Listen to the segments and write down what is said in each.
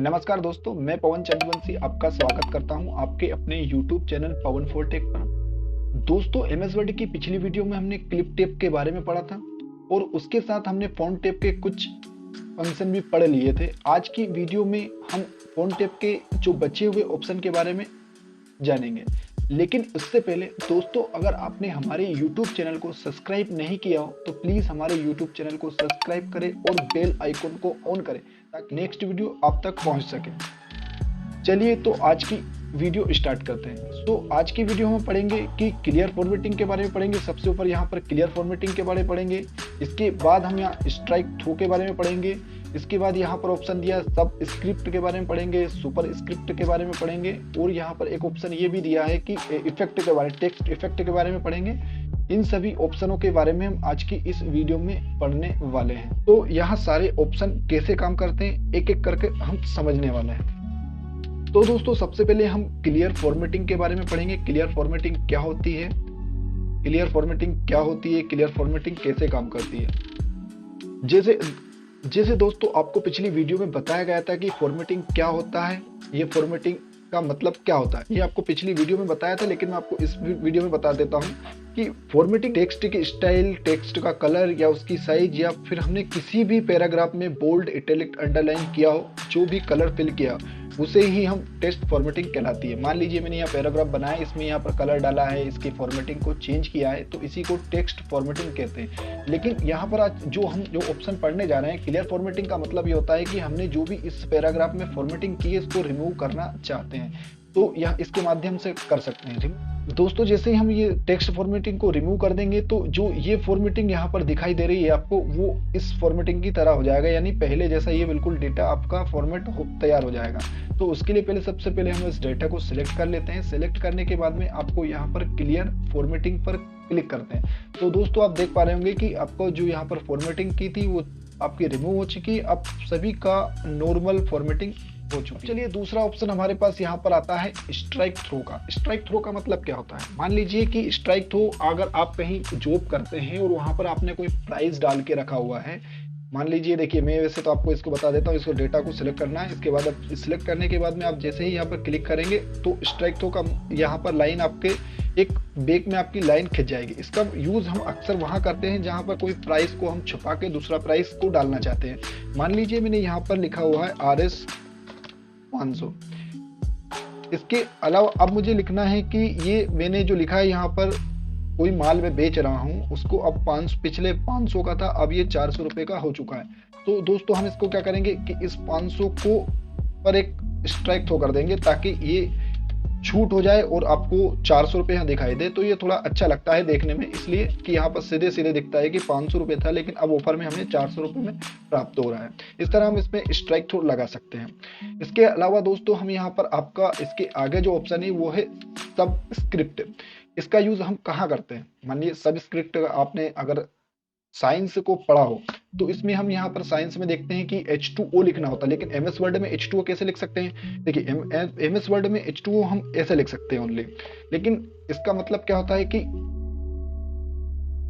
नमस्कार दोस्तों, मैं पवन चंद्रवंशी आपका स्वागत करता हूं आपके अपने YouTube चैनल पवन फोरटेक पर। दोस्तों, एमएस वर्ड की पिछली वीडियो में हमने क्लिप टेप के बारे में पढ़ा था और उसके साथ हमने फॉन्ट टेप के कुछ फंक्शन भी पढ़ लिए थे। आज की वीडियो में हम फॉन्ट टेप के जो बचे हुए ऑप्शन के बारे में जानेंगे। लेकिन उससे पहले दोस्तों, अगर आपने हमारे YouTube चैनल को सब्सक्राइब नहीं किया हो तो प्लीज़ हमारे YouTube चैनल को सब्सक्राइब करें और बेल आइकन को ऑन करें ताकि नेक्स्ट वीडियो आप तक पहुंच सके। चलिए तो आज की वीडियो स्टार्ट करते हैं। तो आज की वीडियो में पढ़ेंगे कि क्लियर फॉर्मेटिंग के बारे में पढ़ेंगे। सबसे ऊपर यहाँ पर क्लियर फॉर्मेटिंग के बारे में पढ़ेंगे। इसके बाद हम यहाँ स्ट्राइक थ्रू के बारे में पढ़ेंगे। इसके बाद यहाँ पर ऑप्शन दिया सब स्क्रिप्ट के बारे में पढ़ेंगे, सुपर स्क्रिप्ट के बारे में पढ़ेंगे और यहाँ पर एक ऑप्शन ये भी दिया है कि इफेक्ट के बारे में, टेक्स्ट इफेक्ट के बारे में पढ़ेंगे। इन सभी ऑप्शनों के बारे में हम आज की इस वीडियो में पढ़ने वाले हैं। तो यहाँ सारे ऑप्शन कैसे काम करते हैं एक एक करके हम समझने वाले हैं। तो दोस्तों, सबसे पहले हम क्लियर फॉर्मेटिंग के बारे में पढ़ेंगे। क्लियर फॉर्मेटिंग क्या होती है, क्लियर फॉर्मेटिंग क्या होती है, क्लियर फॉर्मेटिंग कैसे काम करती है। जैसे दोस्तों आपको पिछली वीडियो में बताया गया था कि फॉर्मेटिंग क्या होता है, ये फॉर्मेटिंग का मतलब क्या होता है, ये आपको पिछली वीडियो में बताया था, लेकिन मैं आपको इस वीडियो में बता देता हूँ कि फॉर्मेटिंग टेक्स्ट की स्टाइल, टेक्स्ट का कलर या उसकी साइज, या फिर हमने किसी भी पैराग्राफ में बोल्ड, इटैलिक, अंडरलाइन किया हो, जो भी कलर फिल किया उसे ही हम टेक्स्ट फॉर्मेटिंग कहलाती है। मान लीजिए मैंने यहाँ पैराग्राफ बनाया, इसमें यहाँ पर कलर डाला है, इसकी फॉर्मेटिंग को चेंज किया है, तो इसी को टेक्स्ट फॉर्मेटिंग कहते हैं। लेकिन यहाँ पर आज जो ऑप्शन पढ़ने जा रहे हैं, क्लियर फॉर्मेटिंग का मतलब ये होता है कि हमने जो भी इस पैराग्राफ में फॉर्मेटिंग की है इसको रिमूव करना चाहते हैं तो यहाँ इसके माध्यम से कर सकते हैं। दोस्तों, जैसे ही हम ये टेक्स्ट फॉर्मेटिंग को रिमूव कर देंगे तो जो ये फॉर्मेटिंग यहाँ पर दिखाई दे रही है आपको, वो इस फॉर्मेटिंग की तरह हो जाएगा, यानी पहले जैसा ये बिल्कुल डेटा आपका फॉर्मेट तैयार हो जाएगा। तो उसके लिए सबसे पहले हम इस डेटा को सिलेक्ट कर लेते हैं। सिलेक्ट करने के बाद में आपको यहाँ पर क्लियर फॉर्मेटिंग पर क्लिक करते हैं। तो दोस्तों, आप देख पा रहे होंगे कि आपको जो यहाँ पर फॉर्मेटिंग की थी वो आपकी रिमूव हो चुकी है। अब सभी का नॉर्मल फॉर्मेटिंग हो चुकी है। चलिए, दूसरा ऑप्शन हमारे पास यहाँ पर आता है स्ट्राइक थ्रो का। स्ट्राइक थ्रो का मतलब क्या होता है, मान लीजिए कि स्ट्राइक थ्रो अगर आप कहीं जॉब करते हैं और वहां पर आपने कोई प्राइस डाल के रखा हुआ है। मान लीजिए, देखिए मैं वैसे तो आपको इसको बता देता हूँ, इसको डेटा को सिलेक्ट करना है। इसके बाद अब सिलेक्ट करने के बाद में आप जैसे ही यहाँ पर क्लिक करेंगे तो स्ट्राइक थ्रो का यहाँ पर लाइन आपके एक बैक में आपकी लाइन खिंच जाएगी। इसका यूज हम अक्सर वहां करते हैं जहां पर कोई प्राइस को हम छुपा के दूसरा प्राइस को डालना चाहते हैं। मान लीजिए मैंने यहाँ पर लिखा हुआ है RS 500। इसके अलावा अब मुझे लिखना है कि ये मैंने जो लिखा है यहाँ पर कोई माल में बेच रहा हूँ उसको, अब 500 पिछले 500 का था, अब ये 400 रुपए का हो चुका है। तो दोस्तों, हम इसको क्या करेंगे कि इस 500 को पर एक स्ट्राइक थ्रो कर देंगे ताकि ये छूट हो जाए और आपको 400 रुपये यहाँ दिखाई दे। तो ये थोड़ा अच्छा लगता है देखने में, इसलिए कि यहाँ पर सीधे सीधे दिखता है कि 500 रुपये था, लेकिन अब ऑफर में हमें 400 रुपये में प्राप्त हो रहा है। इस तरह हम इसमें स्ट्राइक थ्रो लगा सकते हैं। इसके अलावा दोस्तों, हम यहाँ पर आपका इसके आगे जो ऑप्शन है वो है सब स्क्रिप्ट। इसका यूज हम कहाँ करते हैं, मानिए सब स्क्रिप्ट आपने अगर साइंस को पढ़ा हो तो इसमें हम यहाँ पर साइंस में देखते हैं कि H2O लिखना होता है, लेकिन MS वर्ड में H2O कैसे लिख सकते हैं। देखिए, MS वर्ड में H2O हम ऐसे लिख सकते हैं ओनली, लेकिन इसका मतलब क्या होता है कि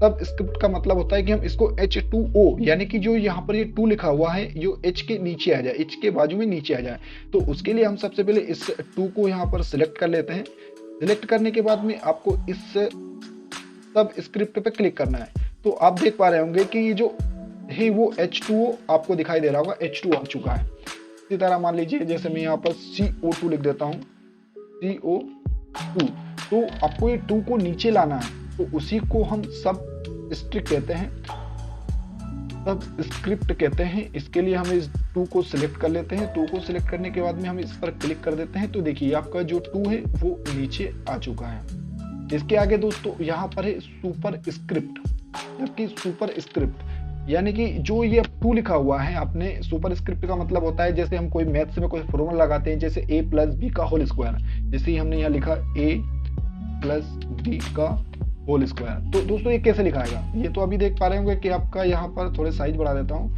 सब स्क्रिप्ट का मतलब होता है कि हम इसको H2O, यानी कि जो यहाँ पर ये 2 लिखा हुआ है जो H के नीचे आ जाए, H के बाजू में नीचे आ जाए। तो उसके लिए हम सबसे पहले इस 2 को यहाँ पर सिलेक्ट कर लेते हैं। सिलेक्ट करने के बाद में आपको इस सब स्क्रिप्ट पे क्लिक करना है। तो आप देख पा रहे होंगे कि ये जो है वो H2O आपको दिखाई दे रहा होगा, H2O आ चुका है। इसी तरह मान लीजिए जैसे मैं यहाँ पर CO2 लिख देता हूँ, CO2। तो आपको ये 2 को नीचे लाना है, तो उसी को हम सब स्ट्रिक्ट कहते हैं, सब स्क्रिप्ट कहते हैं। इसके लिए हम इस 2 को सिलेक्ट कर लेते हैं। 2 को सिलेक्ट करने के बाद में हम इस पर क्लिक कर देते हैं। तो देखिए आपका जो 2 है वो नीचे आ चुका है। इसके आगे दोस्तों यहाँ पर है सुपर स्क्रिप्ट, जबकि सुपर स्क्रिप्ट यानी कि जो ये 2 लिखा हुआ है आपने, सुपर स्क्रिप्ट का मतलब होता है जैसे हम कोई मैथ्स में कोई फॉर्मूला लगाते हैं, जैसे A+B का होल स्क्वायर, जैसे हमने यहाँ लिखा A+B का होल स्क्वायर। तो दोस्तों ये कैसे लिखाएगा, ये तो अभी देख पा रहे होंगे कि आपका यहाँ पर थोड़े साइज बढ़ा देता हूँ,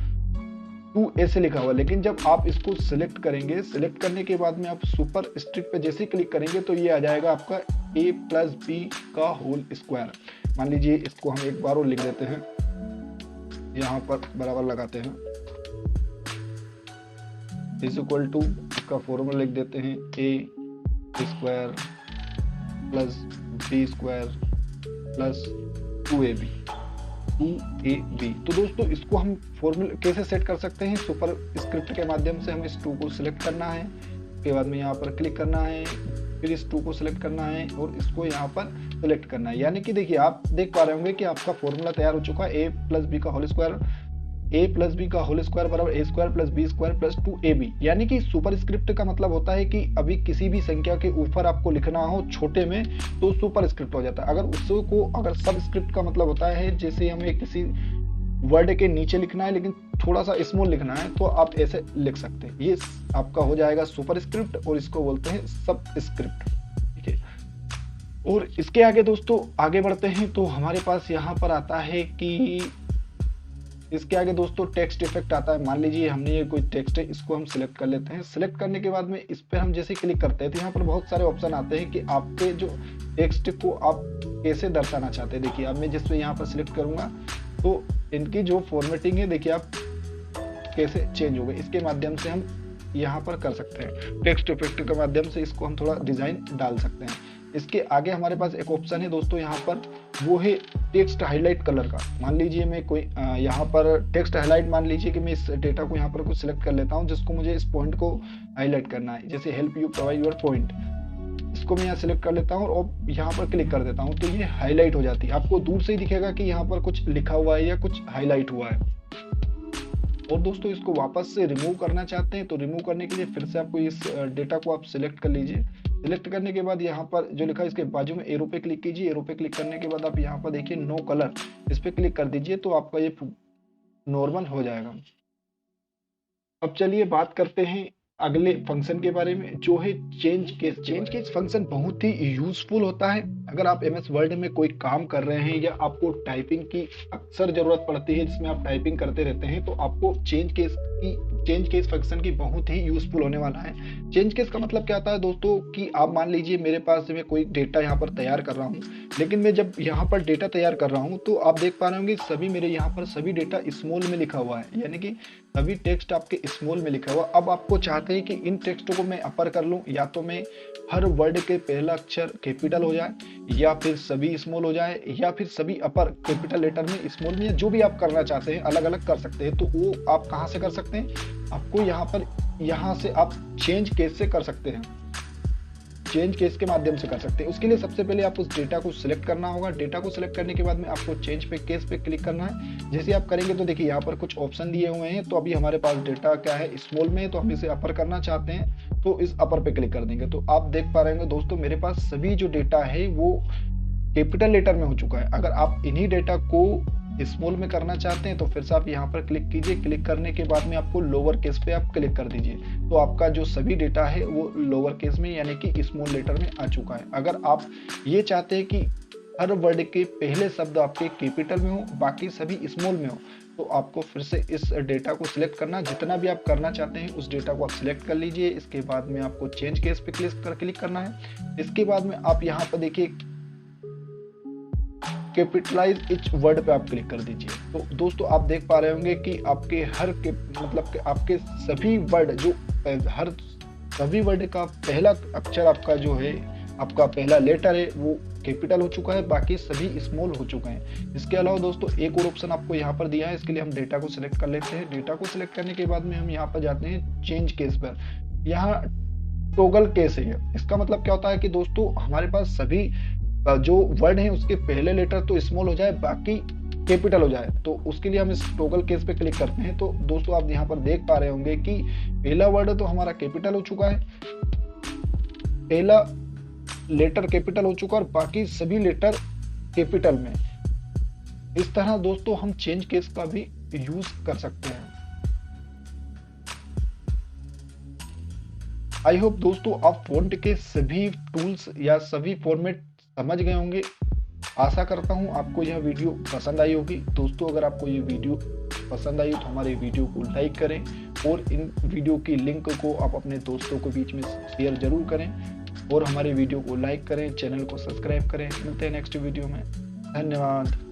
2 ऐसे लिखा हुआ। लेकिन जब आप इसको सिलेक्ट करेंगे, सिलेक्ट करने के बाद में आप सुपर स्क्रिप्ट पे जैसे ही क्लिक करेंगे तो ये आ जाएगा आपका A+B का होल स्क्वायर। मान लीजिए इसको हम एक बार और लिख देते हैं, यहाँ पर बराबर लगाते हैं। इज इक्वल टू, इसका फॉर्मूला लिख देते हैं A square plus B square plus 2ab। तो दोस्तों इसको हम फॉर्मूला कैसे सेट कर सकते हैं, सुपर स्क्रिप्ट के माध्यम से हमें इस 2 को सिलेक्ट करना है, उसके बाद में यहाँ पर क्लिक करना है, फिर इस 2 को सिलेक्ट करना है और इसको यहाँ पर सिलेक्ट करना है। यानी कि देखिए आप देख पा रहे होंगे कि आपका फॉर्मूला तैयार हो चुका है, a प्लस बी का होल स्क्वायर बराबर a स्क्वायर plus B square plus 2ab। यानी कि सुपर स्क्रिप्ट का मतलब होता है कि अभी किसी भी संख्या के ऊपर आपको लिखना हो छोटे में तो सुपर स्क्रिप्ट हो जाता है। अगर सब स्क्रिप्ट का मतलब होता है जैसे हमें किसी वर्ड के नीचे लिखना है लेकिन थोड़ा सा स्मॉल लिखना है तो आप ऐसे लिख सकते हैं, ये आपका हो जाएगा सुपर स्क्रिप्ट और इसको बोलते हैं सब स्क्रिप्ट। ठीक है, और इसके आगे दोस्तों आगे बढ़ते हैं तो हमारे पास यहाँ पर आता है कि इसके आगे दोस्तों टेक्स्ट इफेक्ट आता है। मान लीजिए हमने ये कोई टेक्स्ट है, इसको हम सिलेक्ट कर लेते हैं। सिलेक्ट करने के बाद में इस पर हम जैसे क्लिक करते हैं तो यहाँ पर बहुत सारे ऑप्शन आते हैं कि आपके जो टेक्स्ट को आप कैसे दर्शाना चाहते हैं। देखिए अब मैं जिस पे यहाँ पर सिलेक्ट करूंगा तो इनकी जो फॉर्मेटिंग है देखिए आप कैसे चेंज हो गए, इसके माध्यम से हम यहाँ पर कर सकते हैं। टेक्स्ट इफेक्ट के माध्यम से इसको हम थोड़ा डिजाइन डाल सकते हैं। इसके आगे हमारे पास एक ऑप्शन है दोस्तों यहाँ पर, वो है टेक्स्ट हाईलाइट कलर का। मान लीजिए मैं कोई यहाँ पर टेक्स्ट हाईलाइट, मान लीजिए कि मैं इस डेटा को यहाँ पर कुछ सिलेक्ट कर लेता हूँ जिसको मुझे इस पॉइंट को हाईलाइट करना है, जैसे help you provide your point, इसको मैं यहाँ सिलेक्ट कर लेता हूँ और यहाँ पर क्लिक कर देता हूँ तो ये हाईलाइट हो जाती है। आपको दूर से ही दिखेगा कि यहाँ पर कुछ लिखा हुआ है या कुछ हाईलाइट हुआ है। और दोस्तों इसको वापस से रिमूव करना चाहते हैं तो रिमूव करने के लिए फिर से आपको इस डेटा को आप सिलेक्ट कर लीजिए। सिलेक्ट करने के बाद यहाँ पर जो लिखा है इसके बाजू में एरो पे क्लिक कीजिए। एरो पे क्लिक करने के बाद आप यहाँ पर देखिए नो कलर, इस पे क्लिक कर दीजिए तो आपका ये नॉर्मल हो जाएगा। अब चलिए बात करते हैं अगले फंक्शन के बारे में जो है change case. Change case function बहुत ही यूजफुल होता है अगर आप एमएस वर्ड में कोई काम कर रहे हैं या आपको टाइपिंग की अक्सर जरूरत पड़ती है जिसमें आप टाइपिंग करते रहते हैं तो आपको चेंज केस फंक्शन की बहुत ही यूजफुल होने वाला है। चेंज केस का मतलब क्या होता है दोस्तों कि आप मान लीजिए मेरे पास मैं कोई डेटा यहाँ पर तैयार कर रहा हूँ, लेकिन मैं जब यहाँ पर डेटा तैयार कर रहा हूँ तो आप देख पा रहे होंगे सभी मेरे यहाँ पर सभी डेटा स्मॉल में लिखा हुआ है, यानी कि सभी टेक्स्ट आपके स्मॉल में लिखा हुआ। अब आपको चाहते हैं कि इन टेक्स्टों को मैं अपर कर लूं, या तो मैं हर वर्ड के पहला अक्षर कैपिटल हो जाए या फिर सभी स्मॉल हो जाए या फिर सभी अपर कैपिटल लेटर में स्मॉल में, या जो भी आप करना चाहते हैं अलग अलग कर सकते हैं। तो वो आप कहाँ से कर सकते हैं, आपको यहाँ से आप चेंज केस से कर सकते हैं, चेंज केस के माध्यम से कर सकते हैं। उसके लिए सबसे पहले आप उस डेटा को सिलेक्ट करना होगा। डेटा को सिलेक्ट करने के बाद में आपको चेंज पे केस पे क्लिक करना है। जैसे आप करेंगे तो देखिए यहाँ पर कुछ ऑप्शन दिए हुए हैं। तो अभी हमारे पास डेटा क्या है, स्मॉल में, तो हम इसे अपर करना चाहते हैं तो इस अपर पे क्लिक कर देंगे। तो आप देख पा रहे होंगे दोस्तों मेरे पास सभी जो डेटा है वो कैपिटल लेटर में हो चुका है। अगर आप इन्हीं डेटा को स्मॉल में करना चाहते हैं तो फिर से आप यहाँ पर क्लिक कीजिए। क्लिक करने के बाद में आपको लोअर केस पे आप क्लिक कर दीजिए तो आपका जो सभी डेटा है वो लोअर केस में यानी कि स्मॉल लेटर में आ चुका है। अगर आप ये चाहते हैं कि हर वर्ड के पहले शब्द आपके कैपिटल में हो बाकी सभी स्मॉल में हो तो आपको फिर से इस डेटा को सिलेक्ट करना, जितना भी आप करना चाहते हैं उस डेटा को आप सिलेक्ट कर लीजिए। इसके बाद में आपको चेंज केस पे क्लिक करना है। इसके बाद में आप यहाँ पर देखिए कैपिटलाइज इच वर्ड पे आप क्लिक कर दीजिए। तो दोस्तों आप देख पा रहे होंगे कि आपके आपके सभी वर्ड का पहला अक्षर आपका जो है, आपका पहला लेटर है वो कैपिटल हो चुका है, बाकी सभी स्मॉल हो चुके हैं। इसके अलावा दोस्तों एक और ऑप्शन आपको यहाँ पर दिया है। इसके लिए हम डेटा को सिलेक्ट कर लेते हैं। डेटा को सिलेक्ट करने के बाद में हम यहाँ पर जाते हैं चेंज केस पर। यहाँ टॉगल केस है। इसका मतलब क्या होता है कि दोस्तों हमारे पास सभी जो वर्ड है उसके पहले लेटर तो स्मॉल हो जाए बाकी कैपिटल हो जाए। तो उसके लिए हम इस टॉगल केस पे क्लिक करते हैं। तो दोस्तों आप यहाँ पर देख पा रहे होंगे कि पहला वर्ड तो हमारा कैपिटल हो चुका है, पहला लेटर कैपिटल हो चुका है और बाकी सभी लेटर कैपिटल में। इस तरह दोस्तों हम चेंज केस का भी यूज कर सकते हैं। आई होप दोस्तों आप फॉन्ट के सभी टूल्स या सभी फॉर्मेट समझ गए होंगे। आशा करता हूं आपको यह वीडियो पसंद आई होगी। दोस्तों अगर आपको ये वीडियो पसंद आई तो हमारे वीडियो को लाइक करें और इन वीडियो की लिंक को आप अपने दोस्तों के बीच में शेयर जरूर करें और हमारे वीडियो को लाइक करें, चैनल को सब्सक्राइब करें। मिलते हैं नेक्स्ट वीडियो में। धन्यवाद।